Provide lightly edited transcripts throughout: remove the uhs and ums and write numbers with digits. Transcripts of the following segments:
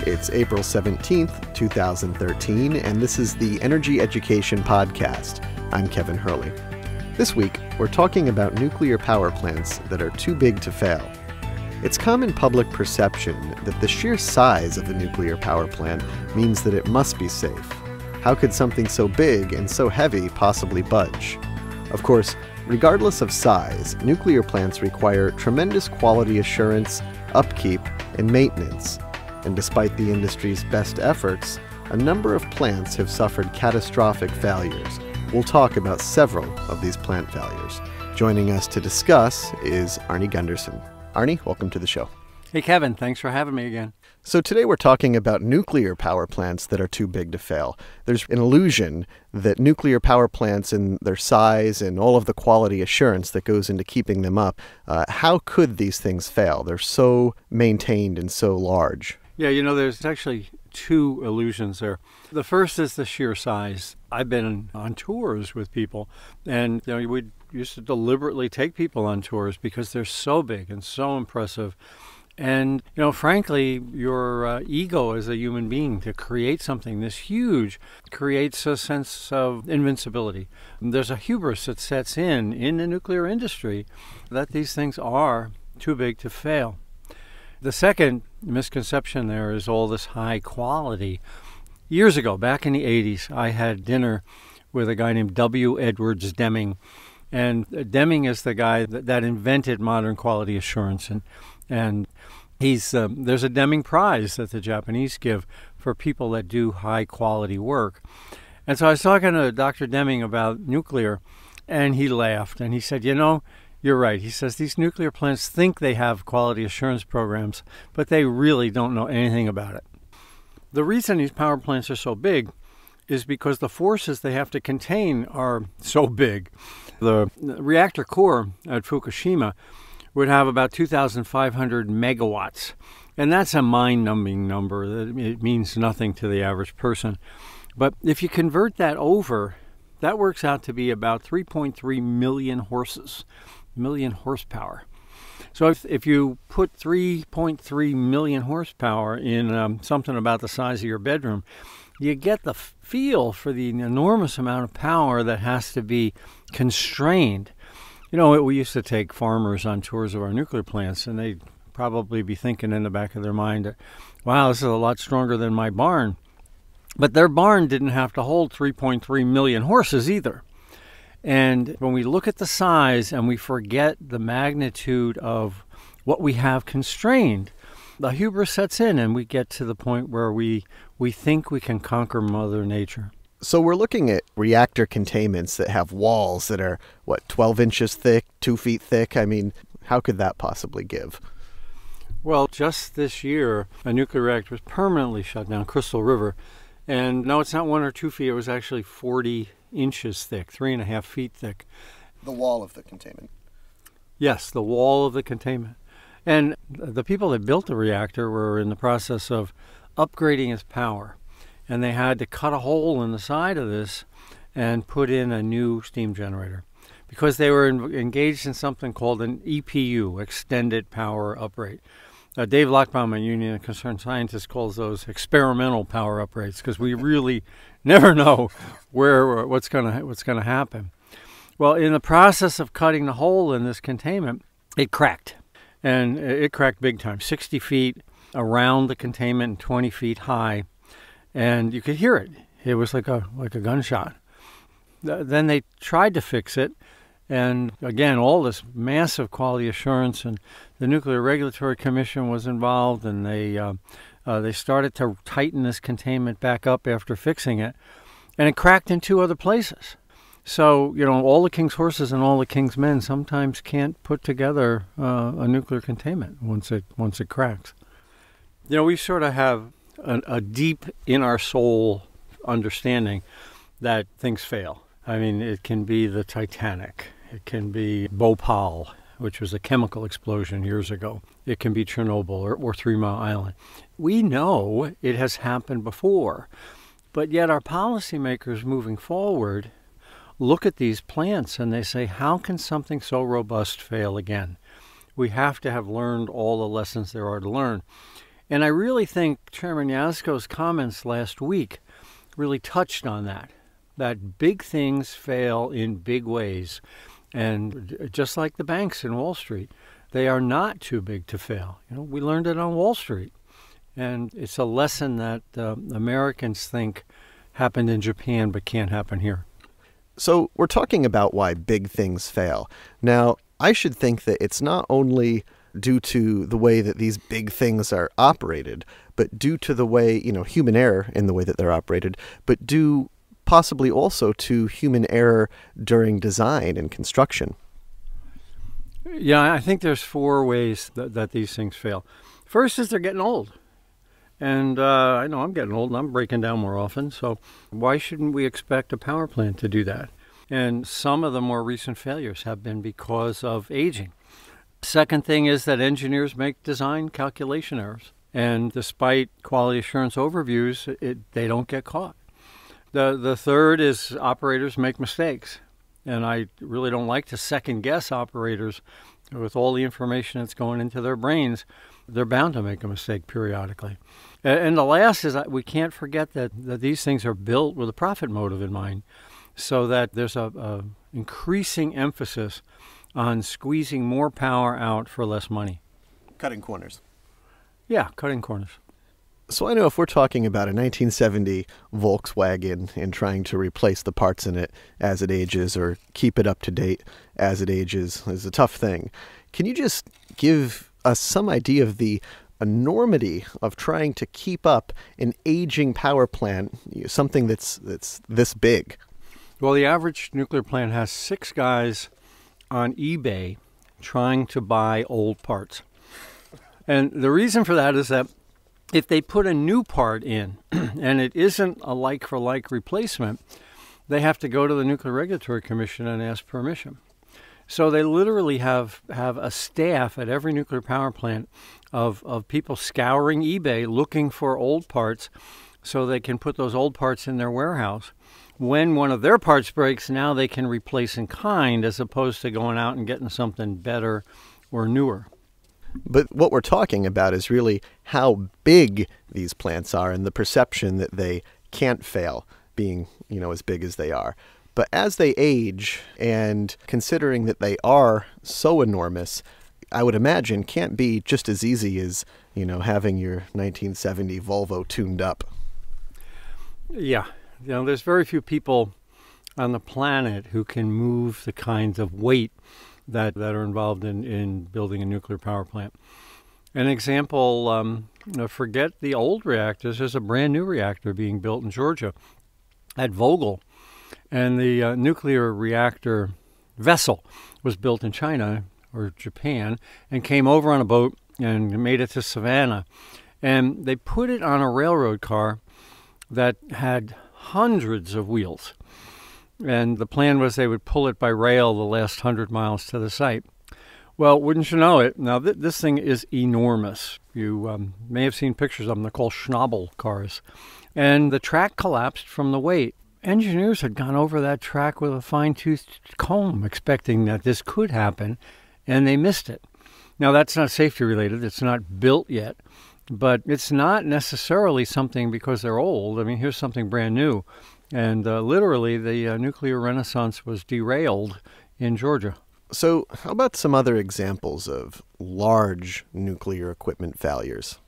It's April 17th, 2013, and this is the Energy Education Podcast. I'm Kevin Hurley. This week, we're talking about nuclear power plants that are too big to fail. It's common public perception that the sheer size of a nuclear power plant means that it must be safe. How could something so big and so heavy possibly budge? Of course, regardless of size, nuclear plants require tremendous quality assurance, upkeep, and maintenance. And despite the industry's best efforts, a number of plants have suffered catastrophic failures. We'll talk about several of these plant failures. Joining us to discuss is Arnie Gunderson. Arnie, welcome to the show. Hey, Kevin. Thanks for having me again. So today we're talking about nuclear power plants that are too big to fail. There's an illusion that nuclear power plants and their size and all of the quality assurance that goes into keeping them up, how could these things fail? They're so maintained and so large. Yeah, there's actually two illusions there. The first is the sheer size. I've been on tours with people, and we used to deliberately take people on tours because they're so big and so impressive. And, frankly, your ego as a human being to create something this huge creates a sense of invincibility. There's a hubris that sets in the nuclear industry that these things are too big to fail. The second misconception there is all this high quality. Years ago, back in the 80s, I had dinner with a guy named W. Edwards Deming. And Deming is the guy that invented modern quality assurance. And he's there's a Deming Prize that the Japanese give for people that do high-quality work. And so I was talking to Dr. Deming about nuclear, and he laughed. And he said, you're right. He says these nuclear plants think they have quality assurance programs, but they really don't know anything about it. The reason these power plants are so big is because the forces they have to contain are so big. The reactor core at Fukushima would have about 2,500 megawatts, and that's a mind-numbing number. It means nothing to the average person. But if you convert that over, that works out to be about 3.3 million horsepower. So if you put 3.3 million horsepower in something about the size of your bedroom, you get the feel for the enormous amount of power that has to be constrained. We used to take farmers on tours of our nuclear plants, and they'd probably be thinking in the back of their mind, wow, this is a lot stronger than my barn. But their barn didn't have to hold 3.3 million horses either. And when we look at the size and we forget the magnitude of what we have constrained, the hubris sets in and we get to the point where we think we can conquer Mother Nature. So we're looking at reactor containments that have walls that are, 12 inches thick, 2 feet thick? I mean, how could that possibly give? Well, just this year, a nuclear reactor was permanently shut down, Crystal River. And no, it's not 1 or 2 feet. It was actually 40 inches thick, 3.5 feet thick. The wall of the containment. Yes, the wall of the containment. And the people that built the reactor were in the process of upgrading its power. And they had to cut a hole in the side of this and put in a new steam generator because they were engaged in something called an EPU, Extended Power Uprate. Dave Lockbaum, a Union of Concerned Scientists, calls those experimental power uprates because we really never know what's going to happen. Well, in the process of cutting the hole in this containment, it cracked, and it cracked big time, 60 feet around the containment and 20 feet high, and you could hear it. It was like a gunshot. Then they tried to fix it. And again, all this massive quality assurance, and the Nuclear Regulatory Commission was involved, and they started to tighten this containment back up after fixing it, and it cracked in 2 other places. So, all the king's horses and all the king's men sometimes can't put together a nuclear containment once it cracks. We sort of have a deep in our soul understanding that things fail. I mean, it can be the Titanic. It can be Bhopal, which was a chemical explosion years ago. It can be Chernobyl or 3 Mile Island. We know it has happened before, but yet our policymakers moving forward look at these plants and they say, how can something so robust fail again? We have to have learned all the lessons there are to learn. And I really think Chairman Yasko's comments last week really touched on that big things fail in big ways. And just like the banks in Wall Street, they are not too big to fail. We learned it on Wall Street. And it's a lesson that Americans think happened in Japan but can't happen here. So we're talking about why big things fail. Now, I should think that it's not only due to the way that these big things are operated, but due to the way, human error in the way that they're operated, but due possibly also to human error during design and construction. Yeah, I think there's 4 ways that these things fail. First is they're getting old. And I know I'm getting old and I'm breaking down more often, so why shouldn't we expect a power plant to do that? And some of the more recent failures have been because of aging. Second thing is that engineers make design calculation errors. And despite quality assurance overviews, they don't get caught. The third is operators make mistakes. And I really don't like to second guess operators with all the information that's going into their brains. They're bound to make a mistake periodically. And the last is that we can't forget that these things are built with a profit motive in mind, so that there's a increasing emphasis on squeezing more power out for less money. Cutting corners. Yeah, cutting corners. So I know if we're talking about a 1970 Volkswagen and trying to replace the parts in it as it ages or keep it up to date as it ages is a tough thing. Can you just give us some idea of the enormity of trying to keep up an aging power plant, something that's this big? Well, the average nuclear plant has 6 guys on eBay trying to buy old parts. And the reason for that is that if they put a new part in and it isn't a like-for-like replacement, they have to go to the Nuclear Regulatory Commission and ask permission. So they literally have a staff at every nuclear power plant of people scouring eBay looking for old parts so they can put those old parts in their warehouse. When one of their parts breaks, now they can replace in kind as opposed to going out and getting something better or newer. But what we're talking about is really how big these plants are and the perception that they can't fail being, as big as they are. But as they age, and considering that they are so enormous, I would imagine can't be just as easy as, having your 1970 Volvo tuned up. Yeah. There's very few people on the planet who can move the kinds of weight that are involved in building a nuclear power plant. An example, forget the old reactors. There's a brand new reactor being built in Georgia at Vogtle. And the nuclear reactor vessel was built in China or Japan and came over on a boat and made it to Savannah. And they put it on a railroad car that had hundreds of wheels. And the plan was they would pull it by rail the last 100 miles to the site. Well, wouldn't you know it, now this thing is enormous. You may have seen pictures of them. They're called Schnabel cars. And the track collapsed from the weight. Engineers had gone over that track with a fine-toothed comb, expecting that this could happen, and they missed it. Now, that's not safety related. It's not built yet. But it's not necessarily something because they're old. I mean, here's something brand new. And literally, the nuclear renaissance was derailed in Georgia. So how about some other examples of large nuclear equipment failures?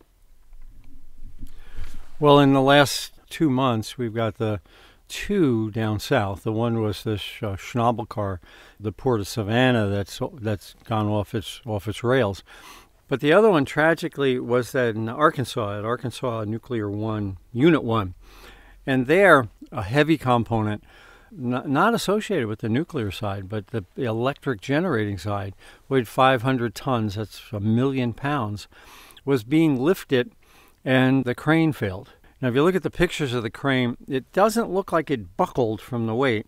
Well, in the last 2 months, we've got the 2 down south. The one was this Schnabel car, the Port of Savannah, that's gone off its rails. But the other one, tragically, was that in Arkansas, at Arkansas Nuclear 1, Unit 1. And there, a heavy component, not associated with the nuclear side, but the electric generating side, weighed 500 tons, that's 1 million pounds, was being lifted, and the crane failed. Now, if you look at the pictures of the crane, it doesn't look like it buckled from the weight.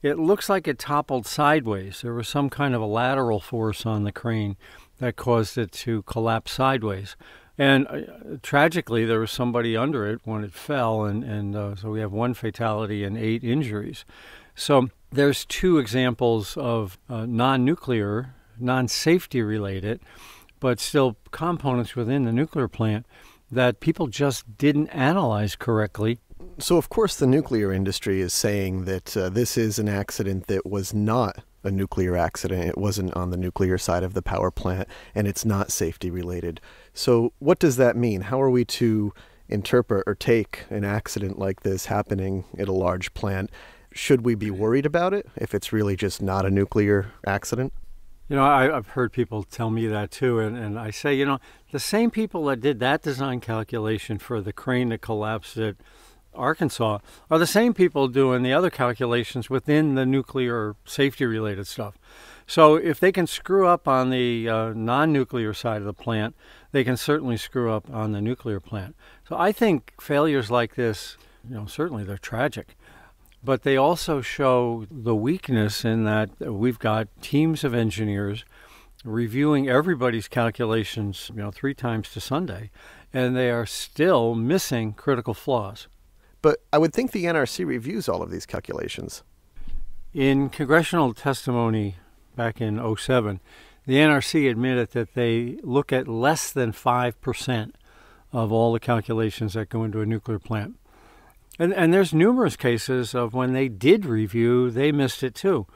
It looks like it toppled sideways. There was some kind of a lateral force on the crane that caused it to collapse sideways. And tragically, there was somebody under it when it fell, and so we have 1 fatality and 8 injuries. So there's 2 examples of non-nuclear, non-safety related, but still components within the nuclear plant that people just didn't analyze correctly. So, of course, the nuclear industry is saying that this is an accident that was not a nuclear accident. It wasn't on the nuclear side of the power plant, and it's not safety related. So what does that mean? How are we to interpret or take an accident like this happening at a large plant? Should we be worried about it if it's really just not a nuclear accident? I've heard people tell me that too, and I say, the same people that did that design calculation for the crane that collapsed at Arkansas are the same people doing the other calculations within the nuclear safety-related stuff. So if they can screw up on the non-nuclear side of the plant, they can certainly screw up on the nuclear plant. So I think failures like this, certainly they're tragic. But they also show the weakness in that we've got teams of engineers reviewing everybody's calculations, 3 times to Sunday, and they are still missing critical flaws. But I would think the NRC reviews all of these calculations. In congressional testimony back in 2007, the NRC admitted that they look at less than 5% of all the calculations that go into a nuclear plant. And there's numerous cases of when they did review, they missed it too.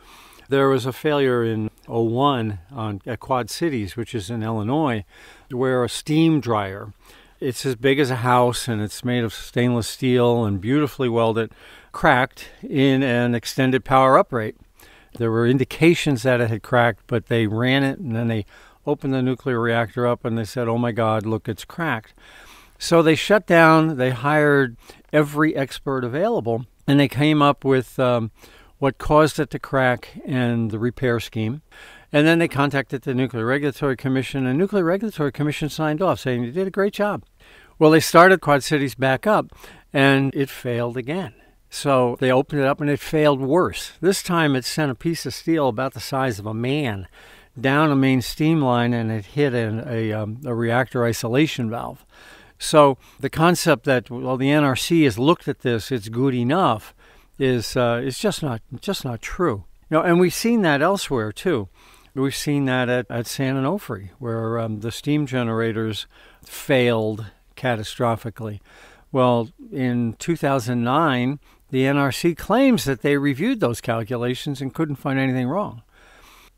There was a failure in 2001 at Quad Cities, which is in Illinois, where a steam dryer, it's as big as a house and it's made of stainless steel and beautifully welded, cracked in an extended power up rate. There were indications that it had cracked, but they ran it and then they opened the nuclear reactor up and they said, oh my God, look, it's cracked. So they shut down, they hired every expert available, and they came up with what caused it to crack and the repair scheme. And then they contacted the Nuclear Regulatory Commission, and the Nuclear Regulatory Commission signed off saying, you did a great job. Well, they started Quad Cities back up, and it failed again. So they opened it up, and it failed worse. This time it sent a piece of steel about the size of a man down a main steam line, and it hit a reactor isolation valve. So the concept that, the NRC has looked at this, it's good enough, is just not true. And we've seen that elsewhere too. We've seen that at San Onofre, where the steam generators failed catastrophically. Well, in 2009, the NRC claims that they reviewed those calculations and couldn't find anything wrong.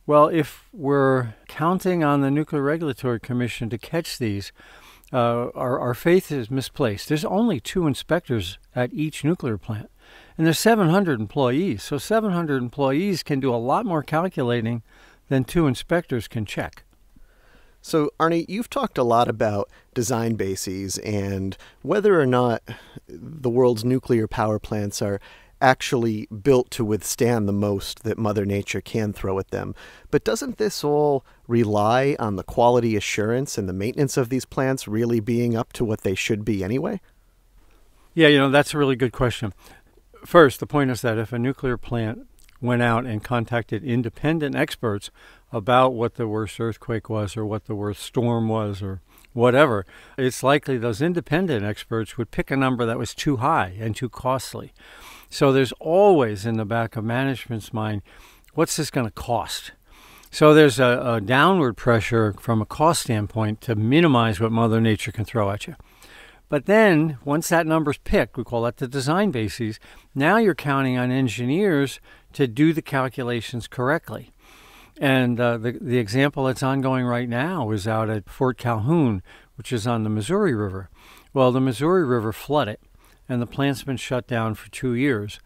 Well, if we're counting on the Nuclear Regulatory Commission to catch these, our faith is misplaced. There's only 2 inspectors at each nuclear plant, and there's 700 employees. So 700 employees can do a lot more calculating than 2 inspectors can check. So, Arnie, you've talked a lot about design bases and whether or not the world's nuclear power plants are actually built to withstand the most that Mother Nature can throw at them. But doesn't this all rely on the quality assurance and the maintenance of these plants really being up to what they should be anyway? Yeah, that's a really good question. First, the point is that if a nuclear plant went out and contacted independent experts about what the worst earthquake was or what the worst storm was or whatever, it's likely those independent experts would pick a number that was too high and too costly. So there's always in the back of management's mind, what's this going to cost? So there's a downward pressure from a cost standpoint to minimize what Mother Nature can throw at you. But then once that number's picked, we call that the design bases, now you're counting on engineers to do the calculations correctly. And the example that's ongoing right now is out at Fort Calhoun, which is on the Missouri River. Well, the Missouri River flooded, and the plant's been shut down for 2 years.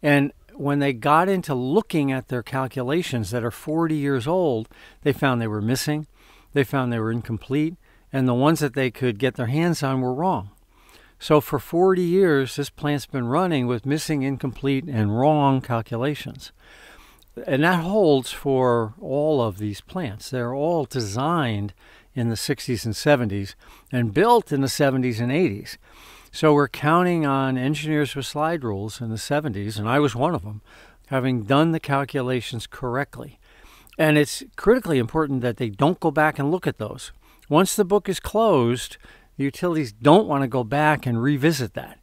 And when they got into looking at their calculations that are 40 years old, they found they were missing, they found they were incomplete, and the ones that they could get their hands on were wrong. So for 40 years, this plant's been running with missing, incomplete, and wrong calculations. And that holds for all of these plants. They're all designed in the 60s and 70s and built in the 70s and 80s. So we're counting on engineers with slide rules in the 70s, and I was one of them, having done the calculations correctly. And it's critically important that they don't go back and look at those. Once the book is closed, the utilities don't want to go back and revisit that.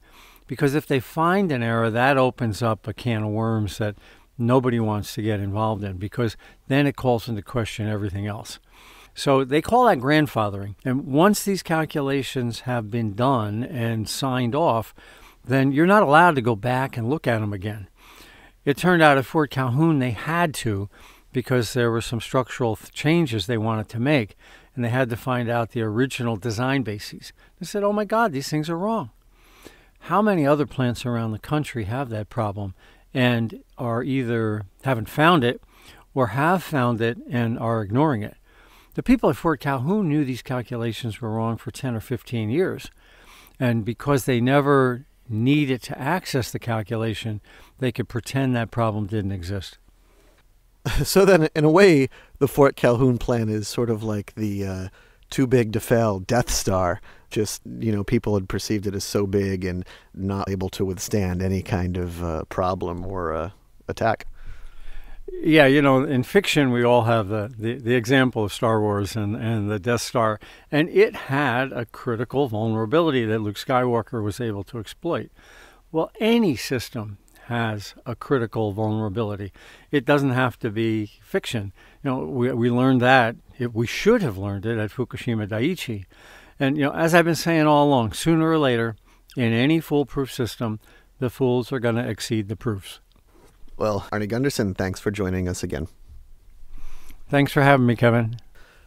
Because if they find an error, that opens up a can of worms that nobody wants to get involved in, because then it calls into question everything else. So they call that grandfathering. And once these calculations have been done and signed off, then you're not allowed to go back and look at them again. It turned out at Fort Calhoun they had to, because there were some structural changes they wanted to make, and they had to find out the original design bases. They said, oh my God, these things are wrong. How many other plants around the country have that problem and are either haven't found it or have found it and are ignoring it? The people at Fort Calhoun knew these calculations were wrong for 10 or 15 years. And because they never needed to access the calculation, they could pretend that problem didn't exist. So then, in a way, the Fort Calhoun plan is sort of like the too big to fail Death Star. Just, people had perceived it as so big and not able to withstand any kind of problem or attack. Yeah, in fiction, we all have the example of Star Wars and the Death Star, and it had a critical vulnerability that Luke Skywalker was able to exploit. Well, any system has a critical vulnerability. It doesn't have to be fiction. We learned that. We should have learned it at Fukushima Daiichi. And, as I've been saying all along, sooner or later, in any foolproof system, the fools are going to exceed the proofs. Well, Arne Gundersen, thanks for joining us again. Thanks for having me, Kevin.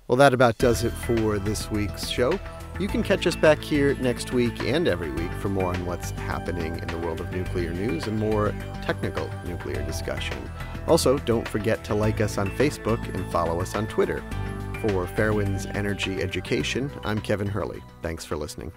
Well, that about does it for this week's show. You can catch us back here next week and every week for more on what's happening in the world of nuclear news and more technical nuclear discussion. Also, don't forget to like us on Facebook and follow us on Twitter. For Fairwind's Energy Education, I'm Kevin Hurley. Thanks for listening.